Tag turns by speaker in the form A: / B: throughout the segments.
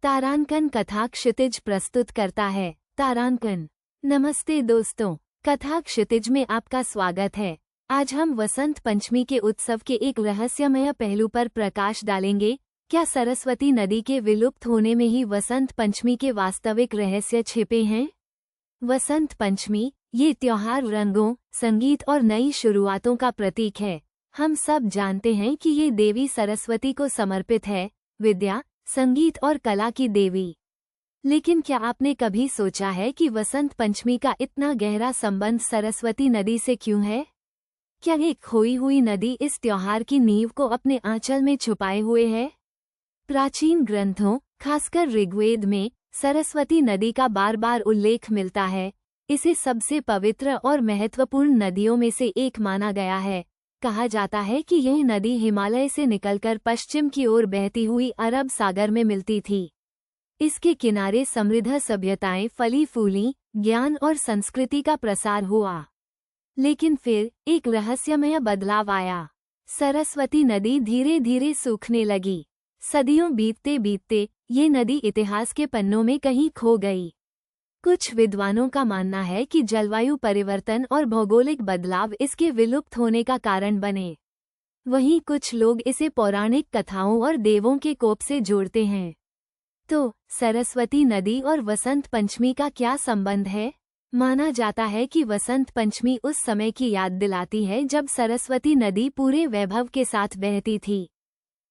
A: तारांकन कथा क्षितिज प्रस्तुत करता है। तारांकन। नमस्ते दोस्तों, कथा क्षितिज में आपका स्वागत है। आज हम वसंत पंचमी के उत्सव के एक रहस्यमय पहलू पर प्रकाश डालेंगे। क्या सरस्वती नदी के विलुप्त होने में ही वसंत पंचमी के वास्तविक रहस्य छिपे हैं? वसंत पंचमी, ये त्योहार रंगों, संगीत और नई शुरुआतों का प्रतीक है। हम सब जानते हैं कि ये देवी सरस्वती को समर्पित है, विद्या, संगीत और कला की देवी। लेकिन क्या आपने कभी सोचा है कि वसंत पंचमी का इतना गहरा संबंध सरस्वती नदी से क्यों है? क्या एक खोई हुई नदी इस त्योहार की नींव को अपने आंचल में छुपाए हुए है? प्राचीन ग्रंथों, खासकर ऋग्वेद में सरस्वती नदी का बार बार उल्लेख मिलता है। इसे सबसे पवित्र और महत्वपूर्ण नदियों में से एक माना गया है। कहा जाता है कि यह नदी हिमालय से निकलकर पश्चिम की ओर बहती हुई अरब सागर में मिलती थी। इसके किनारे समृद्ध सभ्यताएं फली फूली, ज्ञान और संस्कृति का प्रसार हुआ। लेकिन फिर एक रहस्यमय बदलाव आया। सरस्वती नदी धीरे धीरे सूखने लगी। सदियों बीतते बीतते ये नदी इतिहास के पन्नों में कहीं खो गई। कुछ विद्वानों का मानना है कि जलवायु परिवर्तन और भौगोलिक बदलाव इसके विलुप्त होने का कारण बने। वहीं कुछ लोग इसे पौराणिक कथाओं और देवों के कोप से जोड़ते हैं। तो सरस्वती नदी और वसंत पंचमी का क्या संबंध है? माना जाता है कि वसंत पंचमी उस समय की याद दिलाती है जब सरस्वती नदी पूरे वैभव के साथ बहती थी।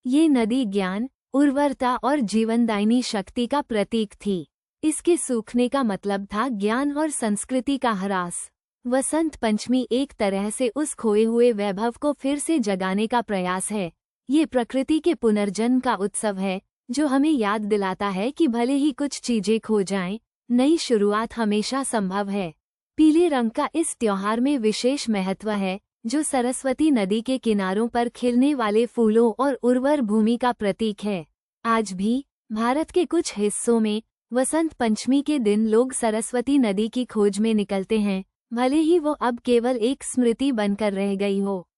A: ये नदी ज्ञान, उर्वरता और जीवनदायिनी शक्ति का प्रतीक थी। इसके सूखने का मतलब था ज्ञान और संस्कृति का ह्रास। वसंत पंचमी एक तरह से उस खोए हुए वैभव को फिर से जगाने का प्रयास है। ये प्रकृति के पुनर्जन्म का उत्सव है, जो हमें याद दिलाता है कि भले ही कुछ चीजें खो जाएं, नई शुरुआत हमेशा संभव है। पीले रंग का इस त्योहार में विशेष महत्व है, जो सरस्वती नदी के किनारों पर खिलने वाले फूलों और उर्वर भूमि का प्रतीक है। आज भी भारत के कुछ हिस्सों में वसंत पंचमी के दिन लोग सरस्वती नदी की खोज में निकलते हैं, भले ही वो अब केवल एक स्मृति बनकर रह गई हो।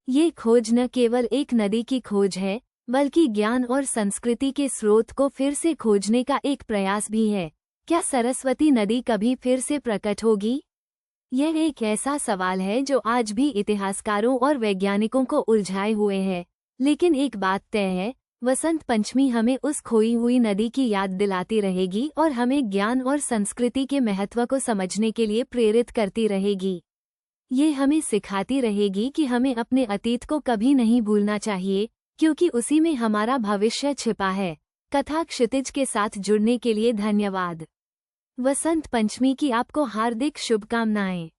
A: ये खोज न केवल एक नदी की खोज है, बल्कि ज्ञान और संस्कृति के स्रोत को फिर से खोजने का एक प्रयास भी है। क्या सरस्वती नदी कभी फिर से प्रकट होगी? यह एक ऐसा सवाल है जो आज भी इतिहासकारों और वैज्ञानिकों को उलझाए हुए है। लेकिन एक बात तय है, वसंत पंचमी हमें उस खोई हुई नदी की याद दिलाती रहेगी और हमें ज्ञान और संस्कृति के महत्व को समझने के लिए प्रेरित करती रहेगी। ये हमें सिखाती रहेगी कि हमें अपने अतीत को कभी नहीं भूलना चाहिए, क्योंकि उसी में हमारा भविष्य छिपा है। कथा क्षितिज के साथ जुड़ने के लिए धन्यवाद। वसंत पंचमी की आपको हार्दिक शुभकामनाएं।